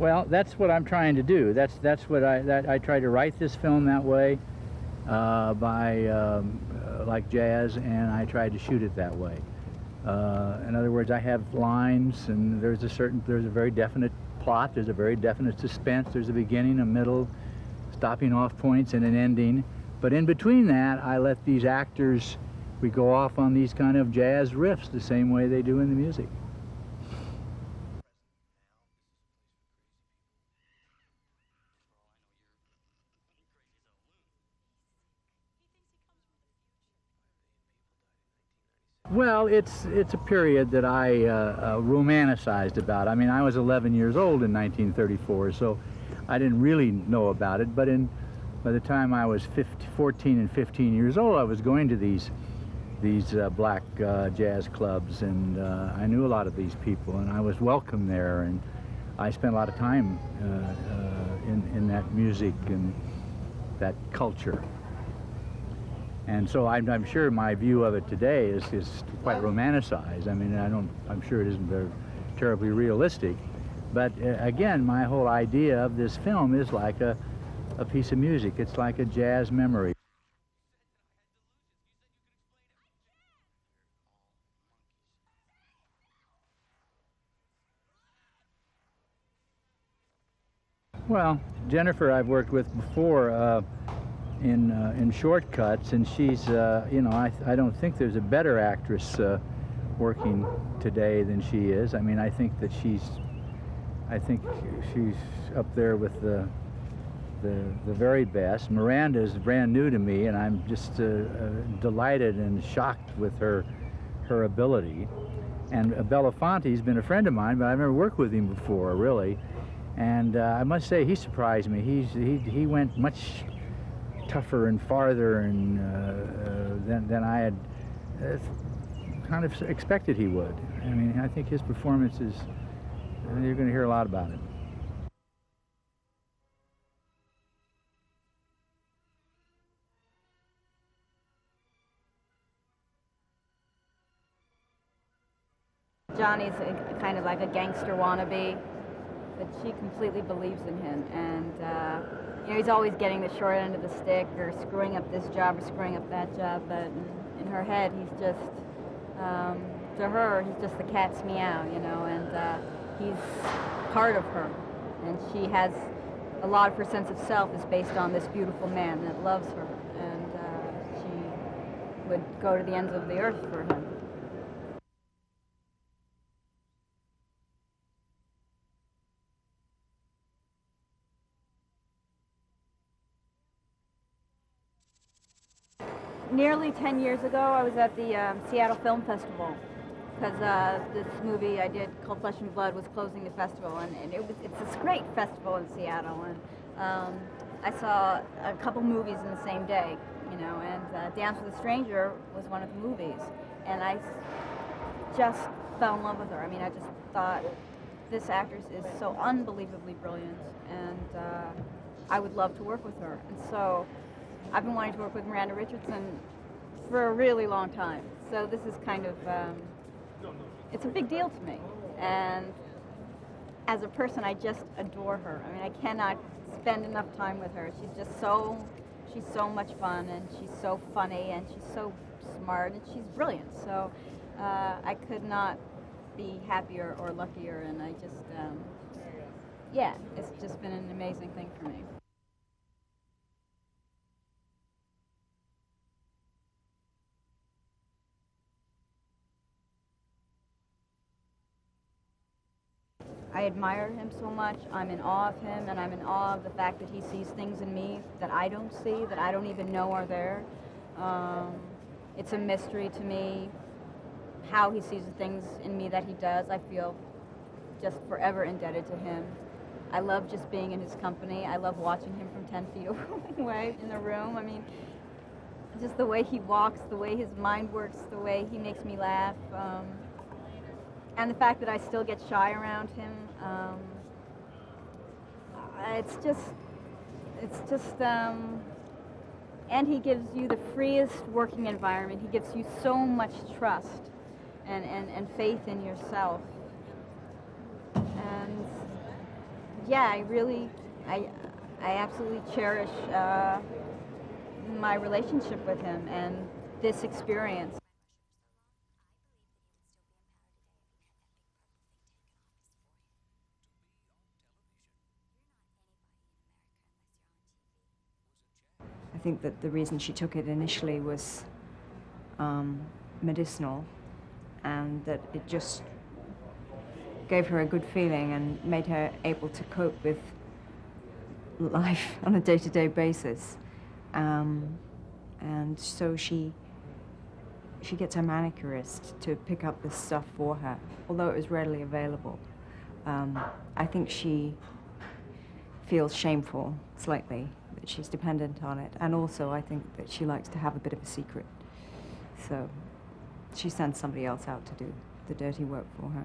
Well, that's what I'm trying to do. That's what I try to write this film that way, like jazz, and I try to shoot it that way. In other words, I have lines, and there's a very definite plot. There's a very definite suspense. There's a beginning, a middle, stopping off points, and an ending. But in between that, I let these actors, we go off on these kind of jazz riffs the same way they do in the music. Well, it's a period that I romanticized about. I mean, I was 11 years old in 1934, so I didn't really know about it. But by the time I was 14 and 15 years old, I was going to these black jazz clubs, and I knew a lot of these people, and I was welcome there, and I spent a lot of time in that music and that culture. And so I'm sure my view of it today is quite romanticized. I mean, I'm sure it isn't very terribly realistic. But again, my whole idea of this film is like a piece of music. It's like a jazz memory. Well, Jennifer I've worked with before in Shortcuts, and she's, you know, I don't think there's a better actress working today than she is. I mean, I think she's up there with the very best. Miranda is brand new to me, and I'm just delighted and shocked with her ability. And Belafonte's been a friend of mine, but I've never worked with him before, really. And I must say, he surprised me. He went much tougher and farther and than I had kind of expected he would. I mean, I think his performance is, you're going to hear a lot about it. Johnny's kind of like a gangster wannabe, but she completely believes in him, and you know, he's always getting the short end of the stick, or screwing up this job or screwing up that job, but in her head he's just, to her, he's just the cat's meow, you know, and he's part of her, and she has a lot of her sense of self is based on this beautiful man that loves her, and she would go to the ends of the earth for him. Nearly 10 years ago, I was at the Seattle Film Festival, because this movie I did, called Flesh and Blood, was closing the festival, and it's this great festival in Seattle, and I saw a couple movies in the same day, you know, and Dance with a Stranger was one of the movies, and I just fell in love with her. I mean, I just thought, this actress is so unbelievably brilliant, and I would love to work with her, and so I've been wanting to work with Miranda Richardson for a really long time. So this is kind of, it's a big deal to me. And as a person, I just adore her. I mean, I cannot spend enough time with her. She's so much fun, and she's so funny, and she's so smart, and she's brilliant. So I could not be happier or luckier, and I just, yeah, it's just been an amazing thing for me. I admire him so much. I'm in awe of him, and I'm in awe of the fact that he sees things in me that I don't see, that I don't even know are there. It's a mystery to me how he sees the things in me that he does. I feel just forever indebted to him. I love just being in his company. I love watching him from 10 feet away in the room. I mean, just the way he walks, the way his mind works, the way he makes me laugh. And the fact that I still get shy around him, it's just, and he gives you the freest working environment. He gives you so much trust and faith in yourself. And yeah, I, I absolutely cherish my relationship with him and this experience. I think that the reason she took it initially was medicinal, and that it just gave her a good feeling and made her able to cope with life on a day-to-day basis. And so she gets her manicurist to pick up this stuff for her, although it was readily available. I think she feels shameful, slightly, that she's dependent on it. And also, I think that she likes to have a bit of a secret. So she sends somebody else out to do the dirty work for her.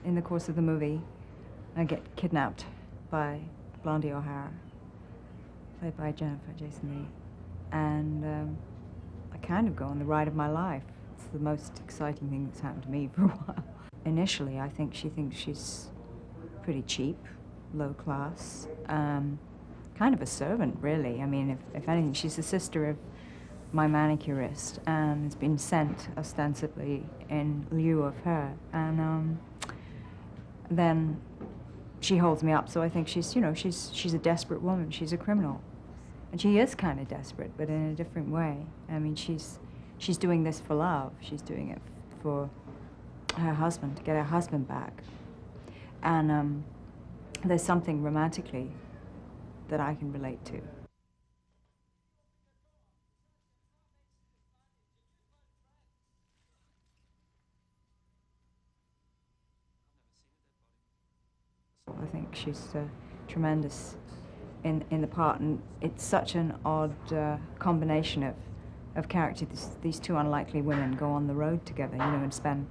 In the course of the movie, I get kidnapped by Blondie O'Hara, played by Jennifer Jason Leigh. And I kind of go on the ride of my life. It's the most exciting thing that's happened to me for a while. Initially, I think she thinks she's pretty cheap, low class, kind of a servant, really. I mean, if anything, she's the sister of my manicurist and has been sent ostensibly in lieu of her. And then she holds me up, so I think she's, you know, she's a desperate woman. She's a criminal. And she is kind of desperate, but in a different way. I mean, she's doing this for love. She's doing it for her husband, to get her husband back. And there's something romantically that I can relate to. I think she's tremendous in the part, and it's such an odd combination of characters. These two unlikely women go on the road together, you know, and spend,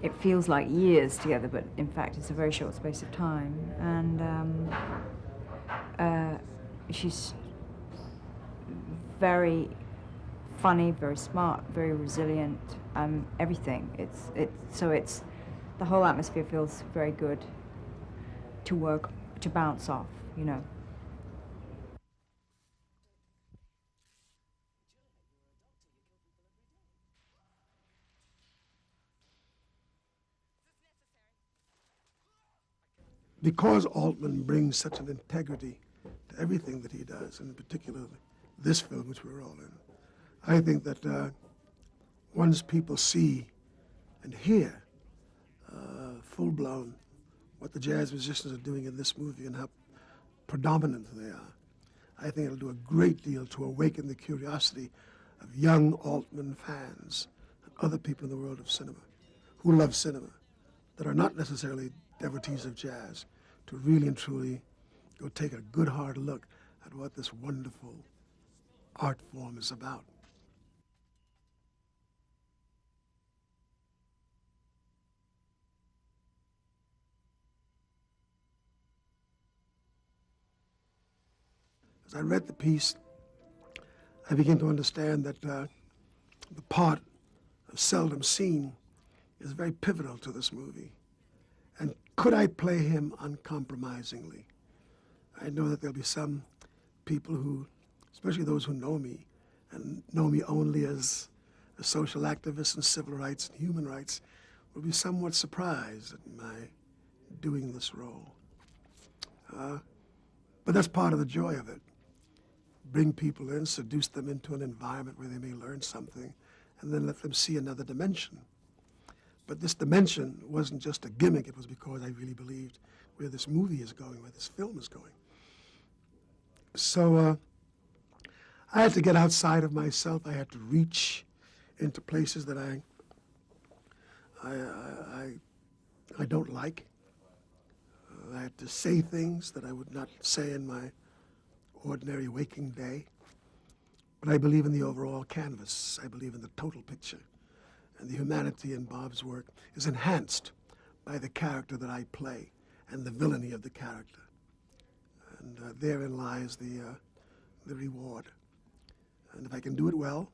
it feels like years together, but in fact it's a very short space of time. And she's very funny, very smart, very resilient, everything. It's the whole atmosphere feels very good to work, to bounce off, you know. Because Altman brings such an integrity to everything that he does, and in particular this film, which we're all in, I think that once people see and hear full-blown what the jazz musicians are doing in this movie and how predominant they are, I think it'll do a great deal to awaken the curiosity of young Altman fans and other people in the world of cinema who love cinema, that are not necessarily devotees of jazz, to really and truly go take a good hard look at what this wonderful art form is about. As I read the piece, I began to understand that the part of Seldom Seen is very pivotal to this movie. And could I play him uncompromisingly? I know that there'll be some people who, especially those who know me, and know me only as a social activist in civil rights and human rights, will be somewhat surprised at my doing this role. But that's part of the joy of it. Bring people in, seduce them into an environment where they may learn something, and then let them see another dimension. But this dimension wasn't just a gimmick. It was because I really believed where this movie is going, where this film is going. So I had to get outside of myself. I had to reach into places that I don't like. I had to say things that I would not say in my ordinary waking day. But I believe in the overall canvas. I believe in the total picture. And the humanity in Bob's work is enhanced by the character that I play and the villainy of the character. And therein lies the the reward. And if I can do it well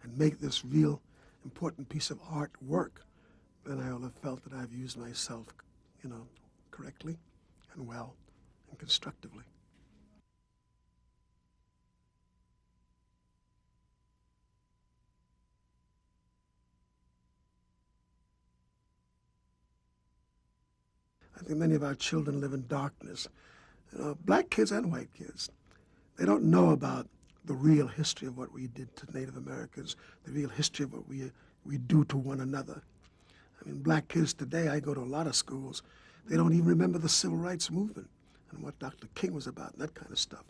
and make this real important piece of art work, then I will have felt that I've used myself, correctly and well and constructively. I think many of our children live in darkness. Black kids and white kids. They don't know about the real history of what we did to Native Americans, the real history of what we do to one another. I mean, black kids today, I go to a lot of schools, they don't even remember the Civil Rights Movement and what Dr. King was about and that kind of stuff.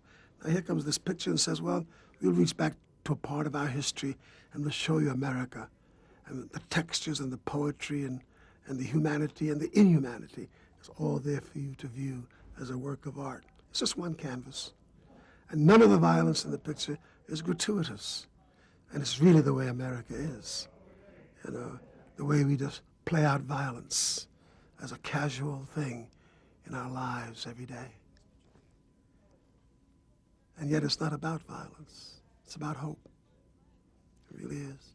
Now here comes this picture and says, well, we'll reach back to a part of our history and we'll show you America and the textures and the poetry and the humanity and the inhumanity. It's all there for you to view as a work of art. It's just one canvas. And none of the violence in the picture is gratuitous. And it's really the way America is. The way we just play out violence as a casual thing in our lives every day. And yet it's not about violence. It's about hope. It really is.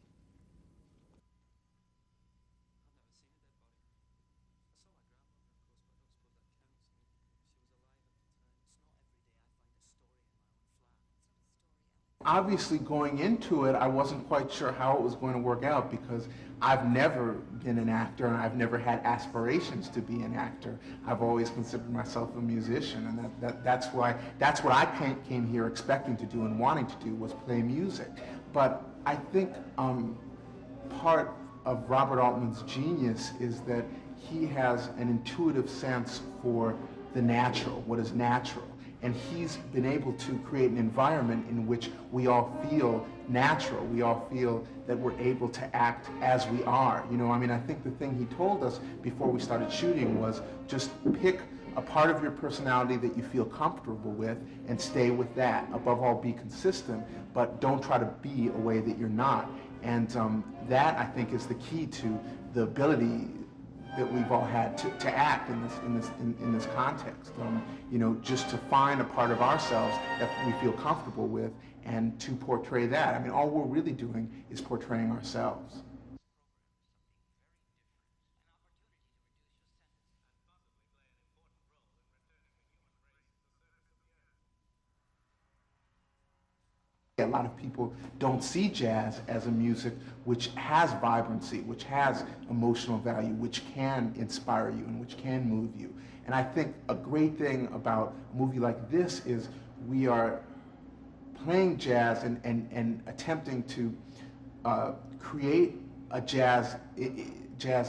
Obviously, going into it, I wasn't quite sure how it was going to work out because I've never been an actor and I've never had aspirations to be an actor. I've always considered myself a musician, and that's what I came here expecting to do and wanting to do was play music. But I think part of Robert Altman's genius is that he has an intuitive sense for the natural, what is natural. And he's been able to create an environment in which we all feel natural. We all feel that we're able to act as we are. I think the thing he told us before we started shooting was just pick a part of your personality that you feel comfortable with and stay with that. Above all, be consistent, but don't try to be a way that you're not. And that, I think, is the key to the ability that we've all had to act in this context. Just to find a part of ourselves that we feel comfortable with and to portray that. All we're really doing is portraying ourselves. A lot of people don't see jazz as a music which has vibrancy, which has emotional value, which can inspire you and which can move you. And I think a great thing about a movie like this is we are playing jazz and attempting to create a jazz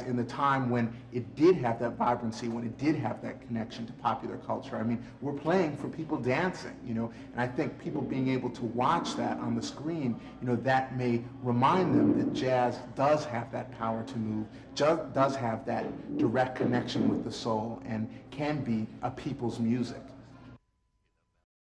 in the time when it did have that vibrancy, when it did have that connection to popular culture. We're playing for people dancing, and I think people being able to watch that on the screen, that may remind them that jazz does have that power to move, does have that direct connection with the soul, and can be a people's music.